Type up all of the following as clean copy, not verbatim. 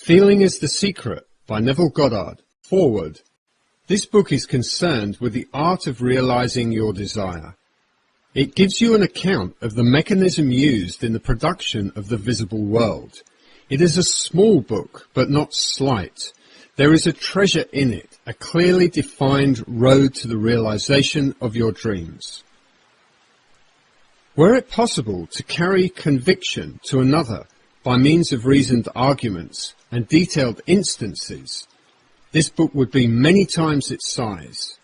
Feeling is the Secret by Neville Goddard. Forward. This book is concerned with the art of realizing your desire. It gives you an account of the mechanism used in the production of the visible world. It is a small book, but not slight. There is a treasure in it, a clearly defined road to the realization of your dreams. Were it possible to carry conviction to another by means of reasoned arguments and detailed instances, this book would be many times its size.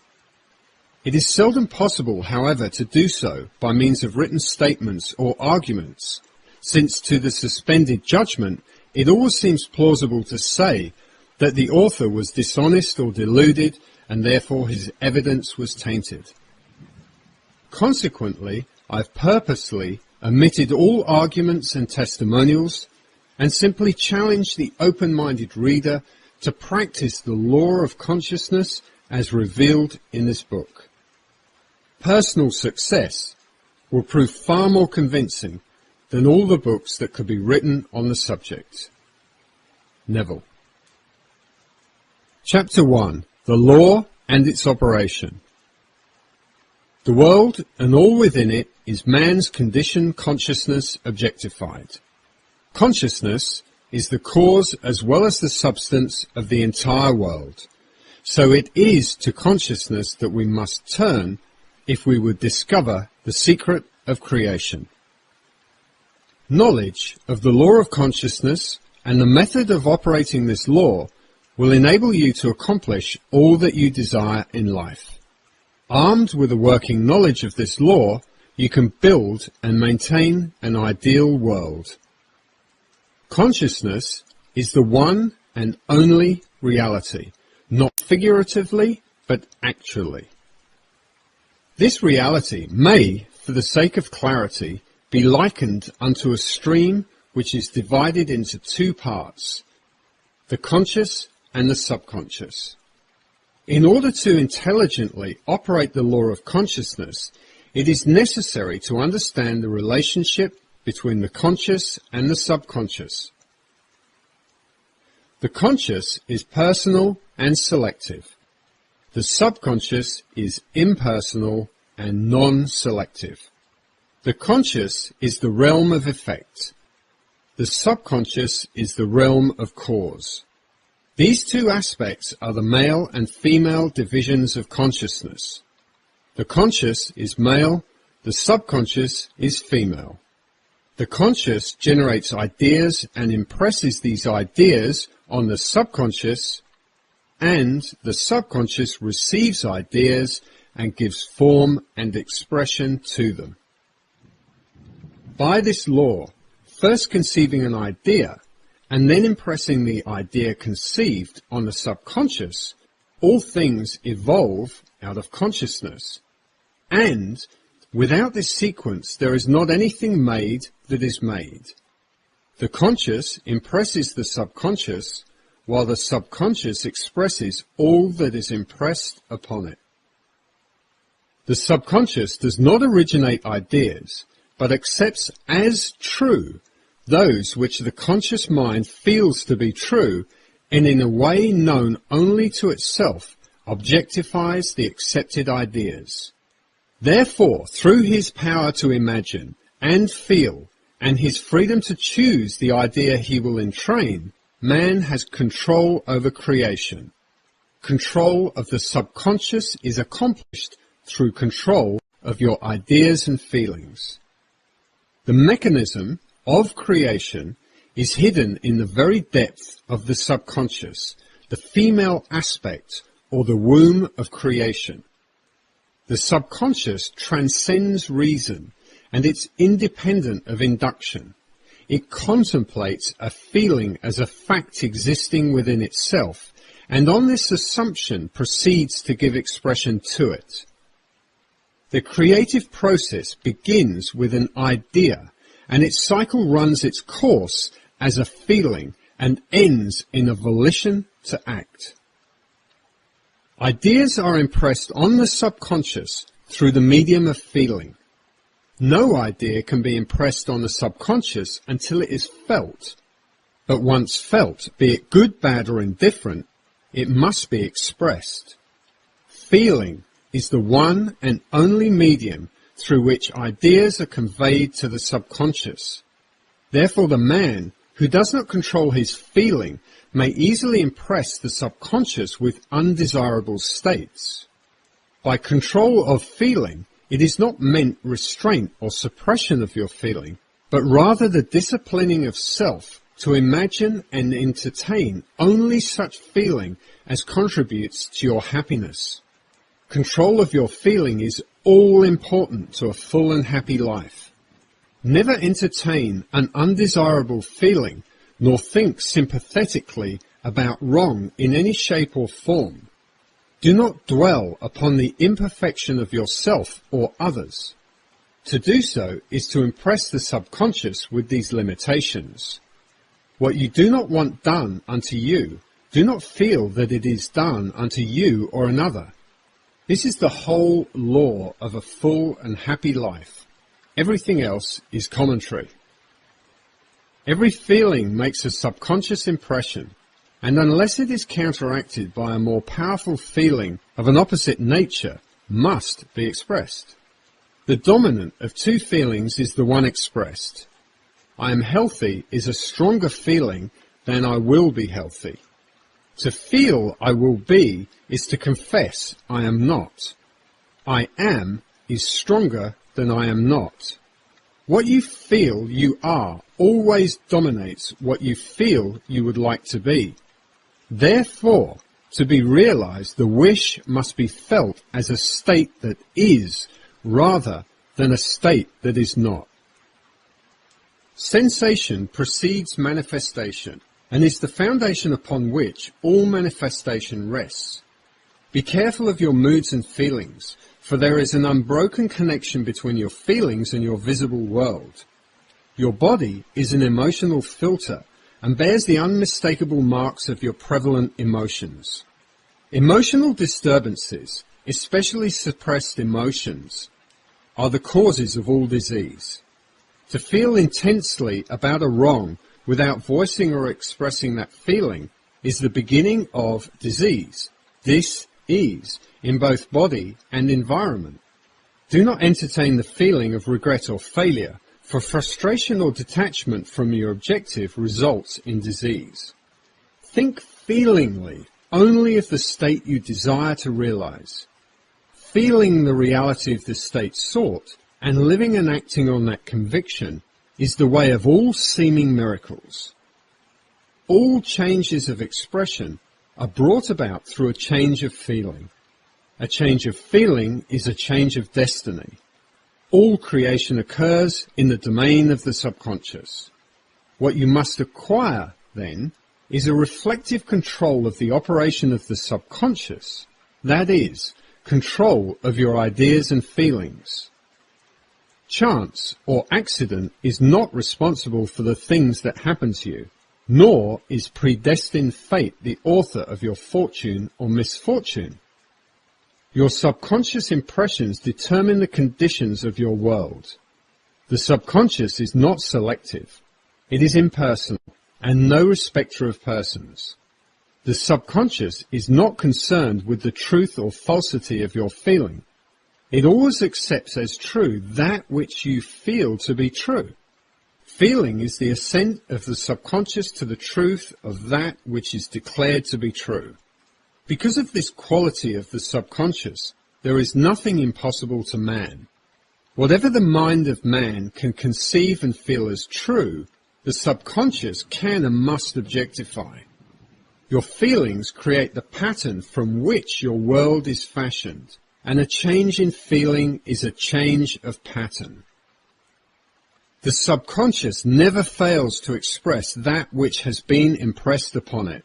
It is seldom possible, however, to do so by means of written statements or arguments, since to the suspended judgment it always seems plausible to say that the author was dishonest or deluded, and therefore his evidence was tainted. Consequently, I've purposely omitted all arguments and testimonials and simply challenged the open-minded reader to practice the law of consciousness as revealed in this book. Personal success will prove far more convincing than all the books that could be written on the subject. Neville. Chapter 1. The Law and its Operation. The world and all within it is man's conditioned consciousness objectified. Consciousness is the cause as well as the substance of the entire world. So it is to consciousness that we must turn if we would discover the secret of creation. Knowledge of the law of consciousness and the method of operating this law will enable you to accomplish all that you desire in life. Armed with a working knowledge of this law, you can build and maintain an ideal world. Consciousness is the one and only reality, not figuratively, but actually. This reality may, for the sake of clarity, be likened unto a stream which is divided into two parts, the conscious and the subconscious. In order to intelligently operate the law of consciousness, it is necessary to understand the relationship between the conscious and the subconscious. The conscious is personal and selective. The subconscious is impersonal and non-selective. The conscious is the realm of effect. The subconscious is the realm of cause. These two aspects are the male and female divisions of consciousness. The conscious is male, the subconscious is female. The conscious generates ideas and impresses these ideas on the subconscious, and the subconscious receives ideas and gives form and expression to them. By this law, first conceiving an idea and then impressing the idea conceived on the subconscious, all things evolve out of consciousness. And without this sequence, there is not anything made that is made. The conscious impresses the subconscious, while the subconscious expresses all that is impressed upon it. The subconscious does not originate ideas, but accepts as true those which the conscious mind feels to be true, and in a way known only to itself, objectifies the accepted ideas. Therefore, through his power to imagine and feel, and his freedom to choose the idea he will entrain, man has control over creation. Control of the subconscious is accomplished through control of your ideas and feelings. The mechanism of creation is hidden in the very depth of the subconscious, the female aspect or the womb of creation. The subconscious transcends reason, and it's independent of induction. It contemplates a feeling as a fact existing within itself, and on this assumption proceeds to give expression to it. The creative process begins with an idea, and its cycle runs its course as a feeling and ends in a volition to act. Ideas are impressed on the subconscious through the medium of feeling. No idea can be impressed on the subconscious until it is felt. But once felt, be it good, bad or indifferent, it must be expressed. Feeling is the one and only medium through which ideas are conveyed to the subconscious. Therefore, the man who does not control his feeling may easily impress the subconscious with undesirable states. By control of feeling, it is not meant restraint or suppression of your feeling, but rather the disciplining of self to imagine and entertain only such feeling as contributes to your happiness. Control of your feeling is all important to a full and happy life. Never entertain an undesirable feeling, nor think sympathetically about wrong in any shape or form. Do not dwell upon the imperfection of yourself or others. To do so is to impress the subconscious with these limitations. What you do not want done unto you, do not feel that it is done unto you or another. This is the whole law of a full and happy life. Everything else is commentary. Every feeling makes a subconscious impression, and unless it is counteracted by a more powerful feeling of an opposite nature, must be expressed. The dominant of two feelings is the one expressed. I am healthy is a stronger feeling than I will be healthy. To feel I will be is to confess I am not. I am is stronger than I am not. What you feel you are always dominates what you feel you would like to be. Therefore, to be realized, the wish must be felt as a state that is, rather than a state that is not. Sensation precedes manifestation, and is the foundation upon which all manifestation rests. Be careful of your moods and feelings, for there is an unbroken connection between your feelings and your visible world. Your body is an emotional filter and bears the unmistakable marks of your prevalent emotions. Emotional disturbances, especially suppressed emotions, are the causes of all disease. To feel intensely about a wrong without voicing or expressing that feeling is the beginning of disease, dis-ease, in both body and environment. Do not entertain the feeling of regret or failure, for frustration or detachment from your objective results in disease. Think feelingly only of the state you desire to realize. Feeling the reality of the state sought and living and acting on that conviction is the way of all seeming miracles. All changes of expression are brought about through a change of feeling. A change of feeling is a change of destiny. All creation occurs in the domain of the subconscious. What you must acquire, then, is a reflective control of the operation of the subconscious, that is, control of your ideas and feelings. Chance or accident is not responsible for the things that happen to you, nor is predestined fate the author of your fortune or misfortune. Your subconscious impressions determine the conditions of your world. The subconscious is not selective. It is impersonal and no respecter of persons. The subconscious is not concerned with the truth or falsity of your feeling. It always accepts as true that which you feel to be true. Feeling is the assent of the subconscious to the truth of that which is declared to be true. Because of this quality of the subconscious, there is nothing impossible to man. Whatever the mind of man can conceive and feel as true, the subconscious can and must objectify. Your feelings create the pattern from which your world is fashioned, and a change in feeling is a change of pattern. The subconscious never fails to express that which has been impressed upon it.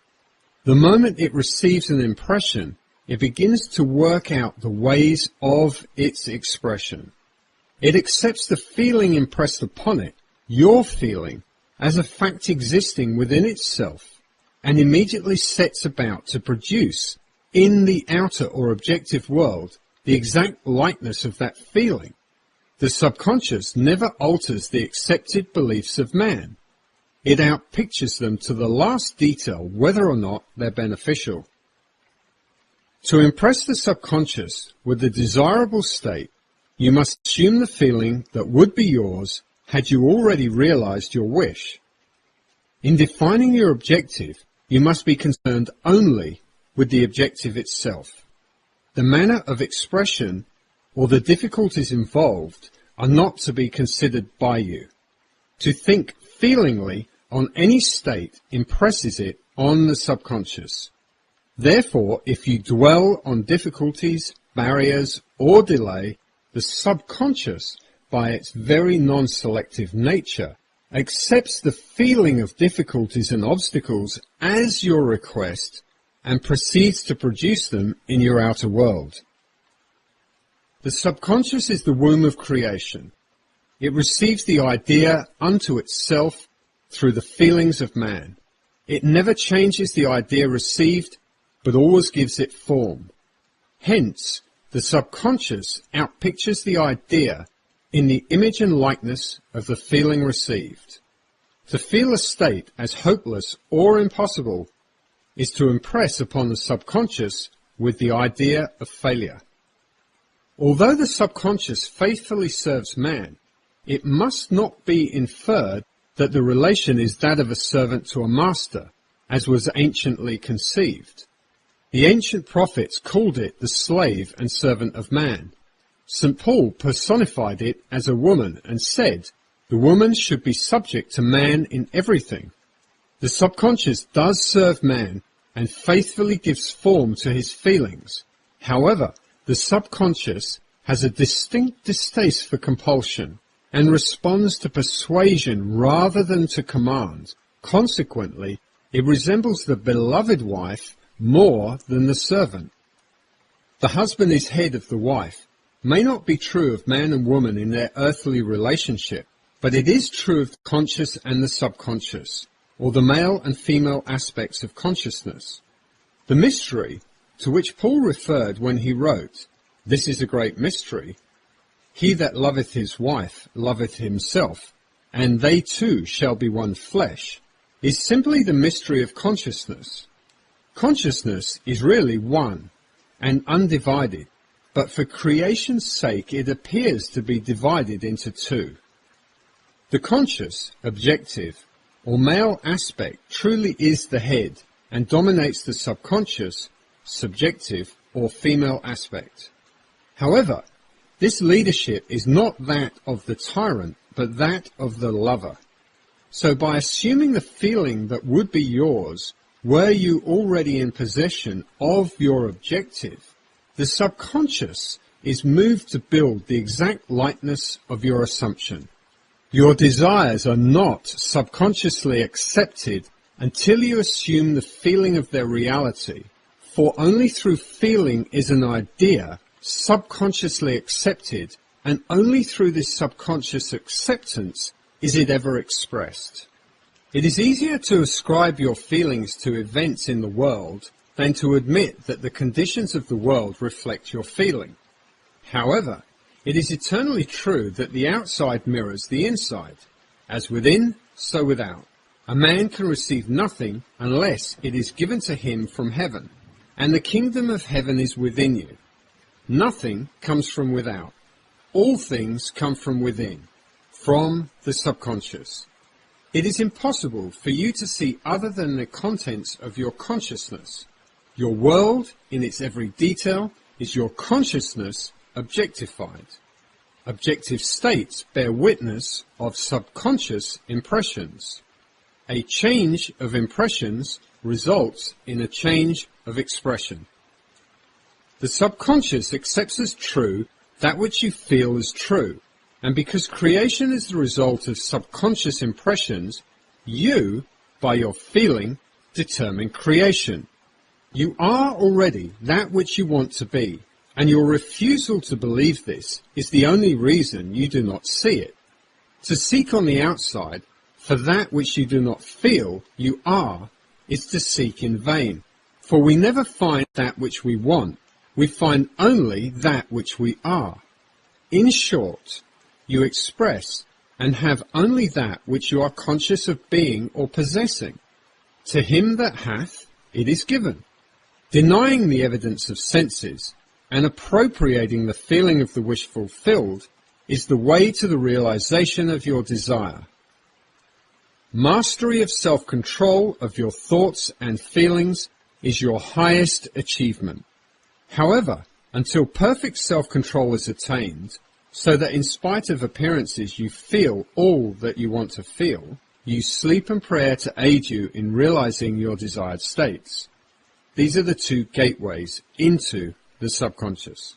The moment it receives an impression, it begins to work out the ways of its expression. It accepts the feeling impressed upon it, your feeling, as a fact existing within itself, and immediately sets about to produce, in the outer or objective world, the exact likeness of that feeling. The subconscious never alters the accepted beliefs of man. It outpictures them to the last detail, whether or not they're beneficial. To impress the subconscious with the desirable state, you must assume the feeling that would be yours had you already realized your wish. In defining your objective, you must be concerned only with the objective itself. The manner of expression or the difficulties involved are not to be considered by you. To think feelingly on any state impresses it on the subconscious. Therefore, if you dwell on difficulties, barriers, or delay, the subconscious, by its very non-selective nature, accepts the feeling of difficulties and obstacles as your request and proceeds to produce them in your outer world. The subconscious is the womb of creation. It receives the idea unto itself through the feelings of man. It never changes the idea received, but always gives it form. Hence, the subconscious outpictures the idea in the image and likeness of the feeling received. To feel a state as hopeless or impossible is to impress upon the subconscious with the idea of failure. Although the subconscious faithfully serves man, it must not be inferred that the relation is that of a servant to a master, as was anciently conceived. The ancient prophets called it the slave and servant of man. St. Paul personified it as a woman and said, the woman should be subject to man in everything. The subconscious does serve man and faithfully gives form to his feelings. However, the subconscious has a distinct distaste for compulsion and responds to persuasion rather than to command. Consequently, it resembles the beloved wife more than the servant. The husband is head of the wife may not be true of man and woman in their earthly relationship, but it is true of the conscious and the subconscious, or the male and female aspects of consciousness. The mystery to which Paul referred when he wrote, "This is a great mystery, he that loveth his wife loveth himself, and they two shall be one flesh," is simply the mystery of consciousness. Consciousness is really one and undivided, but for creation's sake it appears to be divided into two. The conscious, objective, or male aspect truly is the head and dominates the subconscious, subjective, or female aspect. However, this leadership is not that of the tyrant, but that of the lover. So by assuming the feeling that would be yours, were you already in possession of your objective, the subconscious is moved to build the exact likeness of your assumption. Your desires are not subconsciously accepted until you assume the feeling of their reality, for only through feeling is an idea subconsciously accepted, and only through this subconscious acceptance is it ever expressed. It is easier to ascribe your feelings to events in the world than to admit that the conditions of the world reflect your feeling. However, it is eternally true that the outside mirrors the inside. As within, so without. A man can receive nothing unless it is given to him from heaven, and the kingdom of heaven is within you. Nothing comes from without. All things come from within, from the subconscious. It is impossible for you to see other than the contents of your consciousness. Your world, in its every detail, is your consciousness objectified. Objective states bear witness of subconscious impressions. A change of impressions results in a change of expression. The subconscious accepts as true that which you feel is true, and because creation is the result of subconscious impressions, you, by your feeling, determine creation. You are already that which you want to be, and your refusal to believe this is the only reason you do not see it. To seek on the outside for that which you do not feel you are is to seek in vain, for we never find that which we want, we find only that which we are. In short, you express and have only that which you are conscious of being or possessing. To him that hath, it is given. Denying the evidence of senses and appropriating the feeling of the wish fulfilled is the way to the realization of your desire. Mastery of self-control of your thoughts and feelings is your highest achievement. However, until perfect self-control is attained, so that in spite of appearances you feel all that you want to feel, use sleep and prayer to aid you in realizing your desired states. These are the two gateways into the subconscious.